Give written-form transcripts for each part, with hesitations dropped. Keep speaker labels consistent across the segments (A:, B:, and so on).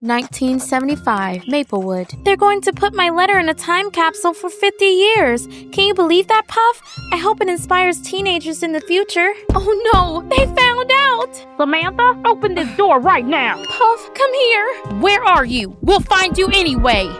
A: 1975, Maplewood. They're going to put my letter in a time capsule for 50 years. Can you believe that, Puff? I hope it inspires teenagers in the future. Oh no, they found out!
B: Samantha, open this door right now!
A: Puff, come here!
C: Where are you? We'll find you anyway!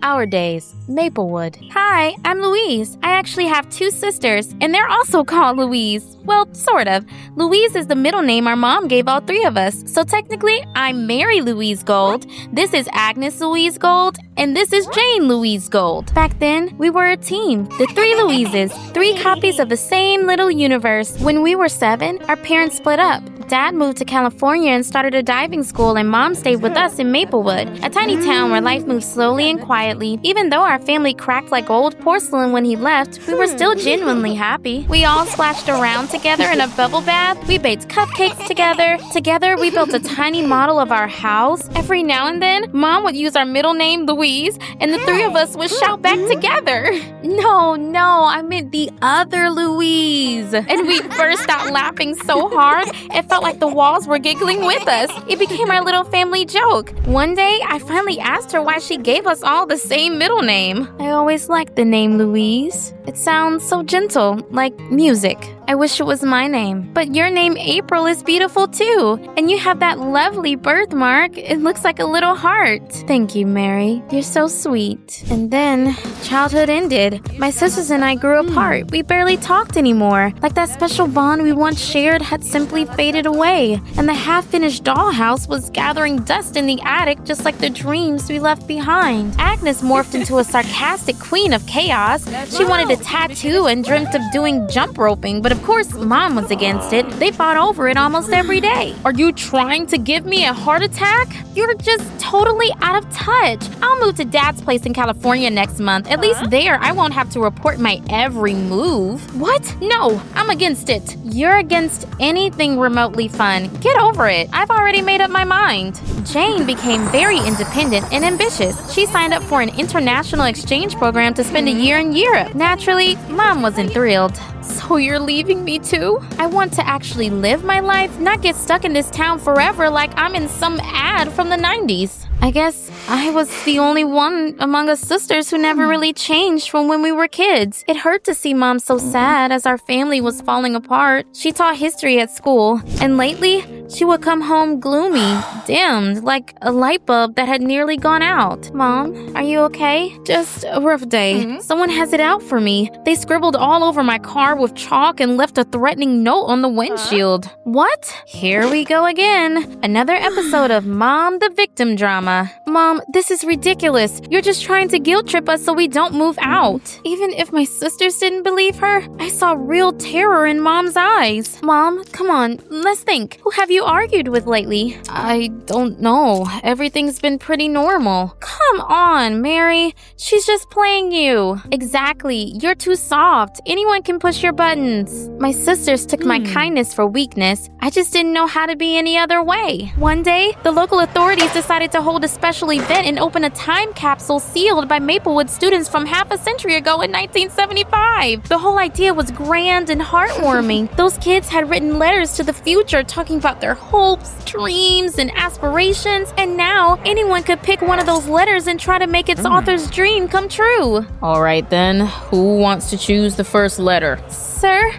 A: Our days, Maplewood. Hi, I'm Louise. I actually have two sisters, and they're also called Louise. Well, sort of. Louise is the middle name our mom gave all three of us. So technically, I'm Mary Louise Gold, this is Agnes Louise Gold, and this is Jane Louise Gold. Back then, we were a team. The three Louises, three copies of the same little universe. When we were 7, our parents split up. Dad moved to California and started a diving school, and Mom stayed with us in Maplewood, a tiny town where life moved slowly and quietly. Even though our family cracked like old porcelain when he left, we were still genuinely happy. We all splashed around together in a bubble bath. We baked cupcakes together. Together, we built a tiny model of our house. Every now and then, Mom would use our middle name, Louise, and the three of us would shout back together. No, I meant the other Louise. And we burst out laughing so hard, it felt like the walls were giggling with us. It became our little family joke. One day, I finally asked her why she gave us all the same middle name. I always liked the name Louise. It sounds so gentle, like music. I wish it was my name. But your name, April, is beautiful too. And you have that lovely birthmark. It looks like a little heart. Thank you, Mary. You're so sweet. And then, childhood ended. My sisters and I grew apart. We barely talked anymore. Like that special bond we once shared had simply faded away. And the half-finished dollhouse was gathering dust in the attic just like the dreams we left behind. Agnes morphed into a sarcastic queen of chaos. She wanted a tattoo and dreamt of doing jump roping, but of course, Mom was against it. They fought over it almost every day.
C: Are you trying to give me a heart attack?
A: You're just totally out of touch. I'll move to Dad's place in California next month. At least there, I won't have to report my every move. What? No, I'm against it. You're against anything remotely fun. Get over it. I've already made up my mind. Jane became very independent and ambitious. She signed up for an international exchange program to spend a year in Europe. Naturally, Mom wasn't thrilled. So you're leaving me too? I want to actually live my life, not get stuck in this town forever like I'm in some ad from the 90s. I guess I was the only one among us sisters who never really changed from when we were kids. It hurt to see Mom so sad as our family was falling apart. She taught history at school, and lately, she would come home gloomy, dimmed, like a light bulb that had nearly gone out. Mom, are you okay? Just a rough day. Someone has it out for me. They scribbled all over my car with chalk and left a threatening note on the windshield. What? Here we go again. Another episode of Mom the Victim drama. Mom, this is ridiculous. You're just trying to guilt trip us so we don't move out. Even if my sisters didn't believe her, I saw real terror in Mom's eyes. Mom, come on, let's think. Who have you argued with lately? I don't know. Everything's been pretty normal. Come on, Mary. She's just playing you. Exactly. You're too soft. Anyone can push your buttons. My sisters took my kindness for weakness. I just didn't know how to be any other way. One day, the local authorities decided to hold a special event and open a time capsule sealed by Maplewood students from half a century ago in 1975. The whole idea was grand and heartwarming. Those kids had written letters to the future talking about their hopes, dreams, and aspirations, and now anyone could pick one of those letters and try to make its author's dream come true.
C: All right then, who wants to choose the first letter?
A: Sir?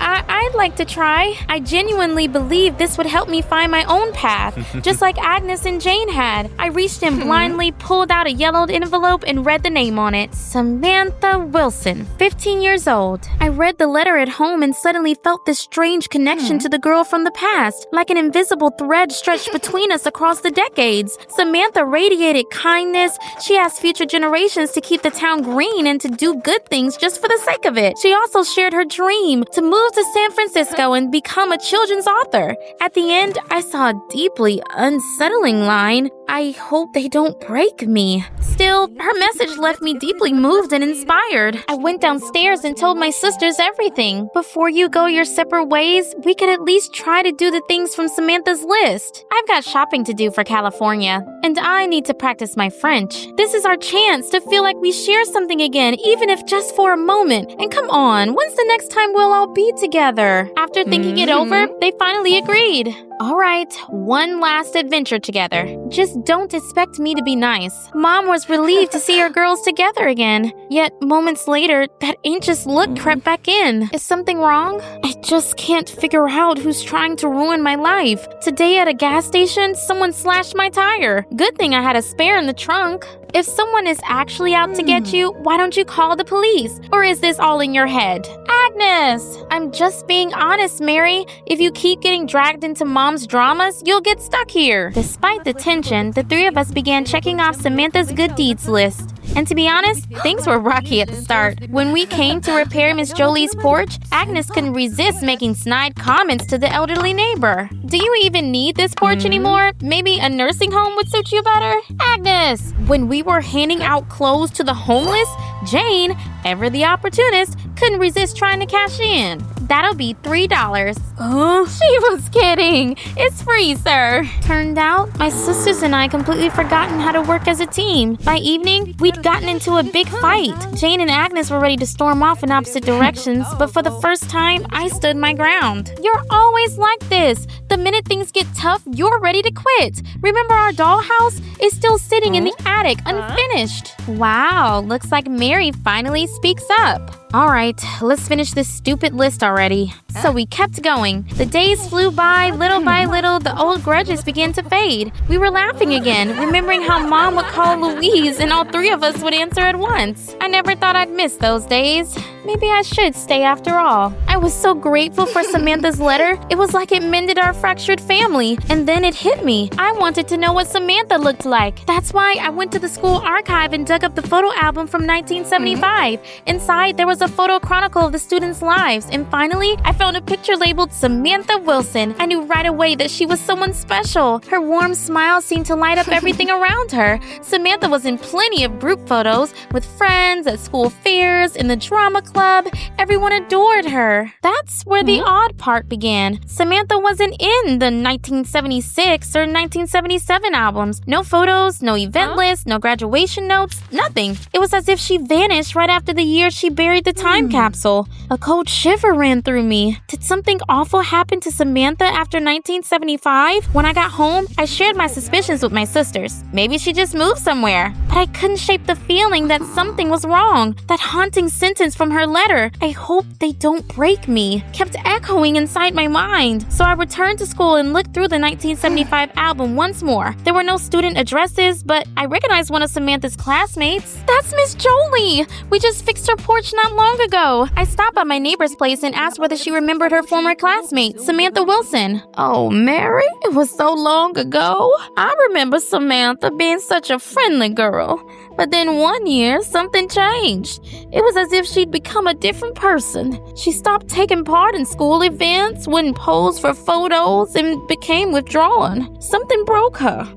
A: I'd like to try. I genuinely believe this would help me find my own path, just like Agnes and Jane had. I reached in blindly, pulled out a yellowed envelope, and read the name on it. Samantha Wilson, 15 years old. I read the letter at home and suddenly felt this strange connection to the girl from the past, like an invisible thread stretched between us across the decades. Samantha radiated kindness. She asked future generations to keep the town green and to do good things just for the sake of it. She also shared her dream to move to San Francisco and become a children's author. At the end, I saw a deeply unsettling line. I hope they don't break me. Still, her message left me deeply moved and inspired. I went downstairs and told my sisters everything. Before you go your separate ways, we could at least try to do the things from Samantha's list. I've got shopping to do for California, and I need to practice my French. This is our chance to feel like we share something again, even if just for a moment. And come on, when's the next time we'll all be together? her. After thinking it over, they finally agreed. All right, one last adventure together. Just don't expect me to be nice. Mom was relieved to see her girls together again. Yet, moments later, that anxious look crept back in. Is something wrong? I just can't figure out who's trying to ruin my life. Today at a gas station, someone slashed my tire. Good thing I had a spare in the trunk. If someone is actually out to get you, why don't you call the police? Or is this all in your head? Agnes! I'm just being honest, Mary. If you keep getting dragged into Mom's dramas, you'll get stuck here. Despite the tension, the three of us began checking off Samantha's good deeds list. And to be honest, things were rocky at the start. When we came to repair Miss Jolie's porch, Agnes couldn't resist making snide comments to the elderly neighbor. Do you even need this porch anymore? Maybe a nursing home would suit you better? Agnes! When we were handing out clothes to the homeless, Jane, ever the opportunist, couldn't resist trying to cash in. That'll be $3. She was kidding. It's free, sir. Turned out, my sisters and I completely forgotten how to work as a team. By evening, we'd gotten into a big fight. Jane and Agnes were ready to storm off in opposite directions, but for the first time, I stood my ground. You're always like this. The minute things get tough, you're ready to quit. Remember our dollhouse? It's still sitting in the attic, unfinished. Wow, looks like Mary finally speaks up. All right, let's finish this stupid list already. So we kept going. The days flew by little, the old grudges began to fade. We were laughing again, remembering how Mom would call Louise and all three of us would answer at once. I never thought I'd miss those days. Maybe I should stay after all. I was so grateful for Samantha's letter. It was like it mended our fractured family. And then it hit me. I wanted to know what Samantha looked like. That's why I went to the school archive and dug up the photo album from 1975. Inside, there was a photo chronicle of the students' lives. And finally, I found a picture labeled Samantha Wilson. I knew right away that she was someone special. Her warm smile seemed to light up everything around her. Samantha was in plenty of group photos with friends at school fairs, in the drama club. Everyone adored her. That's where the odd part began. Samantha wasn't in the 1976 or 1977 albums. No photos, no event list, no graduation notes, nothing. It was as if she vanished right after the year she buried the time capsule. A cold shiver ran through me. Did something awful happen to Samantha after 1975? When I got home, I shared my suspicions with my sisters. Maybe she just moved somewhere. But I couldn't shake the feeling that something was wrong. That haunting sentence from her letter, "I hope they don't break me," kept echoing inside my mind. So I returned to school and looked through the 1975 album once more. There were no student addresses, but I recognized one of Samantha's classmates. That's Miss Jolie! We just fixed her porch not long ago. I stopped by my neighbor's place and asked whether she remembered her former classmate, Samantha Wilson. "Oh, Mary, it was so long ago. I remember Samantha being such a friendly girl. But then one year, something changed. It was as if she'd become a different person. She stopped taking part in school events, wouldn't pose for photos, and became withdrawn. Something broke her.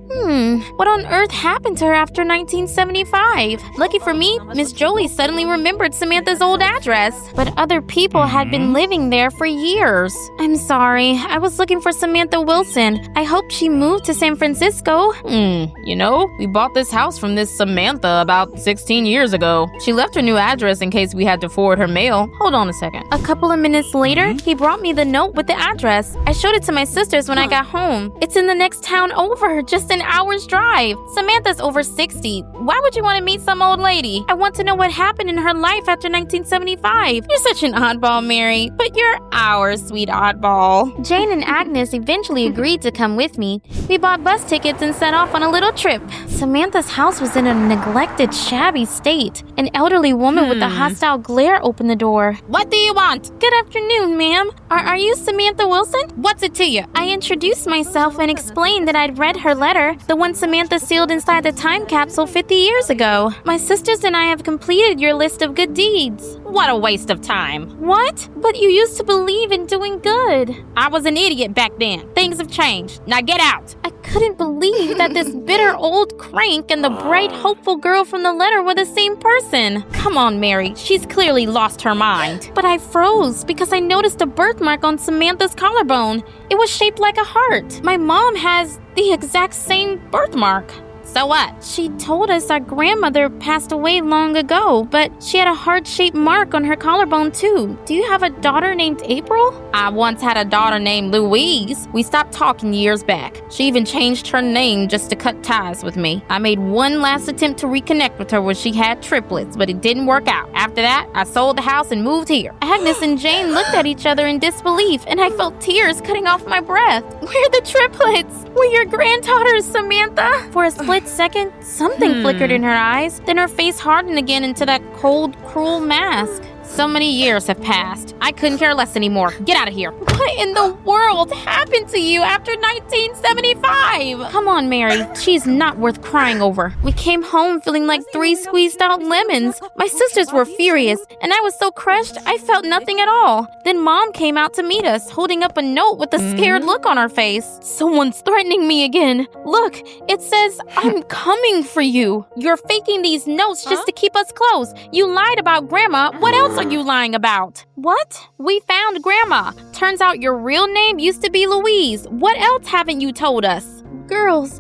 A: What on earth happened to her after 1975? Lucky for me, Miss Jolie suddenly remembered Samantha's old address. But other people had been living there for years. I'm sorry, I was looking for Samantha Wilson. I hoped she moved to San Francisco.
C: You know, we bought this house from this Samantha about 16 years ago. She left her new address in case we had to forward her mail. Hold on a second.
A: A couple of minutes later, he brought me the note with the address. I showed it to my sisters when I got home. It's in the next town over, just an hour's drive. Samantha's over 60. Why would you want to meet some old lady? I want to know what happened in her life after 1975. You're such an oddball, Mary, but you're our sweet oddball. Jane and Agnes eventually agreed to come with me. We bought bus tickets and set off on a little trip. Samantha's house was in a neglected, shabby state. An elderly woman with a hostile glare opened the door. "What do you want?" "Good afternoon, ma'am. Are you Samantha Wilson?" "What's it to you?" I introduced myself and explained that I'd read her letter, the one Samantha sealed inside the time capsule 50 years ago. "My sisters and I have completed your list of good deeds." "What a waste of time." "What? But you used to believe in doing good." "I was an idiot back then. Things have changed. Now get out." I couldn't believe that this bitter old crank and the bright, hopeful girl from the letter were the same person. Come on, Mary. She's clearly lost her mind. But I froze because I noticed a birthmark on Samantha's collarbone. It was shaped like a heart. My mom has the exact same birthmark.
C: So what?
A: She told us our grandmother passed away long ago, but she had a heart-shaped mark on her collarbone too. Do you have a daughter named April?
C: I once had a daughter named Louise. We stopped talking years back. She even changed her name just to cut ties with me. I made one last attempt to reconnect with her when she had triplets, but it didn't work out. After that, I sold the house and moved here.
A: Agnes and Jane looked at each other in disbelief, and I felt tears cutting off my breath. We're the triplets! We're your granddaughters, Samantha! For a split second, something flickered in her eyes. Then her face hardened again into that cold, cruel mask.
C: So many years have passed. I couldn't care less anymore. Get out of here.
A: What in the world happened to you after 1975? Come on, Mary. She's not worth crying over. We came home feeling like 3 squeezed out lemons. My sisters were furious, and I was so crushed I felt nothing at all. Then Mom came out to meet us, holding up a note with a scared look on her face. Someone's threatening me again. Look, it says, I'm coming for you. You're faking these notes just to keep us close. You lied about Grandma. What else are you lying about? What? We found Grandma. Turns out your real name used to be Louise. What else haven't you told us? Girls,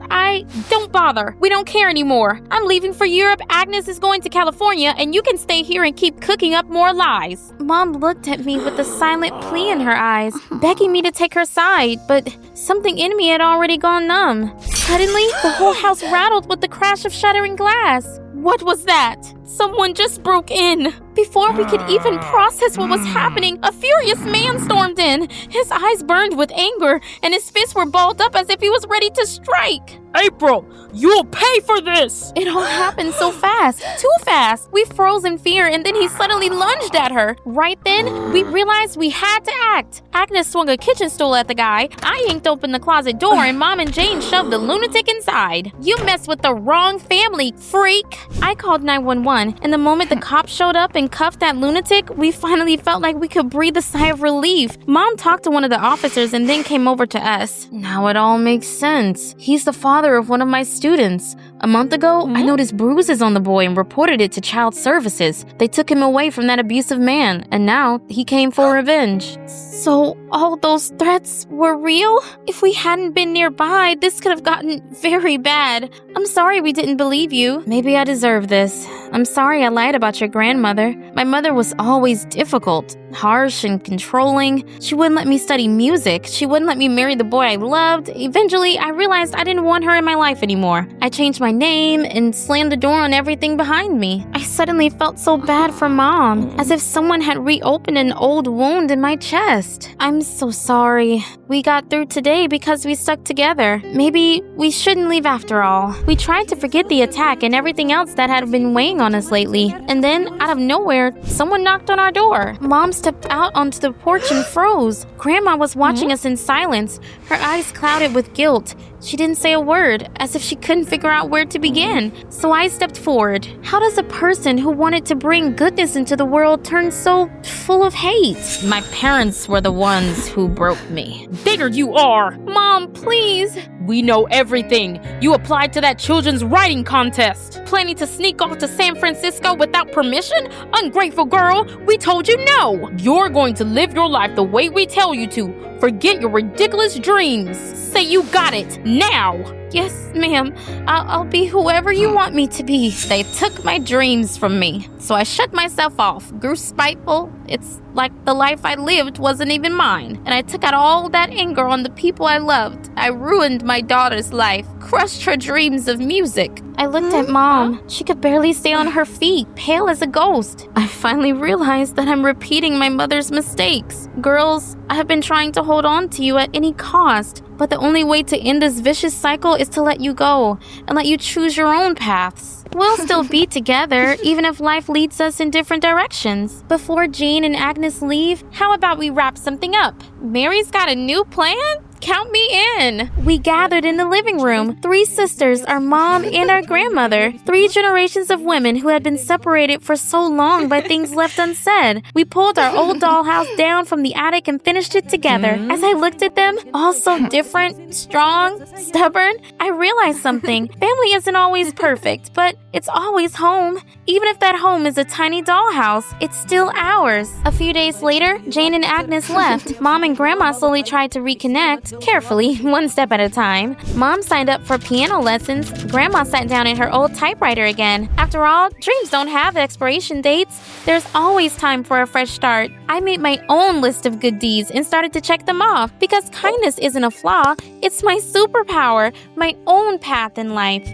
A: don't bother. We don't care anymore. I'm leaving for Europe. Agnes is going to California, and you can stay here and keep cooking up more lies. Mom looked at me with a silent plea in her eyes, begging me to take her side, but something in me had already gone numb. Suddenly, the whole house rattled with the crash of shattering glass. What was that? Someone just broke in. Before we could even process what was happening, a furious man stormed in. His eyes burned with anger, and his fists were balled up as if he was ready to strike.
B: April, you'll pay for this!
A: It all happened so fast, too fast. We froze in fear, and then he suddenly lunged at her. Right then, we realized we had to act. Agnes swung a kitchen stool at the guy. I yanked open the closet door, and Mom and Jane shoved the lunatic inside. You messed with the wrong family, freak! I called 911, and the moment the cops showed up and cuffed that lunatic, we finally felt like we could breathe a sigh of relief. Mom talked to one of the officers and then came over to us. Now it all makes sense. He's the father of one of my students. A month ago, I noticed bruises on the boy and reported it to child services. They took him away from that abusive man, and now he came for revenge. So all those threats were real? If we hadn't been nearby, this could have gotten very bad. I'm sorry we didn't believe you. Maybe I deserve this. I'm sorry I lied about your grandmother. My mother was always difficult, harsh and controlling. She wouldn't let me study music. She wouldn't let me marry the boy I loved. Eventually, I realized I didn't want her in my life anymore. I changed my name and slammed the door on everything behind me. I suddenly felt so bad for Mom, as if someone had reopened an old wound in my chest. I'm so sorry. We got through today because we stuck together. Maybe we shouldn't leave after all. We tried to forget the attack and everything else that had been weighing on us lately. And then, out of nowhere, someone knocked on our door. Mom stepped out onto the porch and froze. Grandma was watching us in silence, her eyes clouded with guilt. She didn't say a word, as if she couldn't figure out where to begin. So I stepped forward. How does a person who wanted to bring goodness into the world turn so full of hate?
C: My parents were the ones who broke me.
B: There you are!
A: Mom, please!
B: We know everything. You applied to that children's writing contest.
A: Planning to sneak off to San Francisco without permission? Ungrateful girl, we told you no!
B: You're going to live your life the way we tell you to. Forget your ridiculous dreams.
A: Say you got it, now! Yes, ma'am. I'll be whoever you want me to be. They took my dreams from me, so I shut myself off, grew spiteful. It's like the life I lived wasn't even mine, and I took out all that anger on the people I loved. I ruined my daughter's life, crushed her dreams of music. I looked at Mom. She could barely stay on her feet, pale as a ghost. I finally realized that I'm repeating my mother's mistakes. Girls, I have been trying to hold on to you at any cost, but the only way to end this vicious cycle is to let you go and let you choose your own paths. We'll still be together, even if life leads us in different directions. Before Jane and Agnes leave, how about we wrap something up? Mary's got a new plan? Count me in. We gathered in the living room. 3 sisters, our mom and our grandmother. 3 generations of women who had been separated for so long by things left unsaid. We pulled our old dollhouse down from the attic and finished it together. As I looked at them, all so different, strong, stubborn, I realized something. Family isn't always perfect, but it's always home. Even if that home is a tiny dollhouse, it's still ours. A few days later, Jane and Agnes left. Mom and Grandma slowly tried to reconnect. but carefully, one step at a time. Mom signed up for piano lessons. Grandma sat down at her old typewriter again. After all, dreams don't have expiration dates. There's always time for a fresh start. I made my own list of good deeds and started to check them off because kindness isn't a flaw. It's my superpower, my own path in life.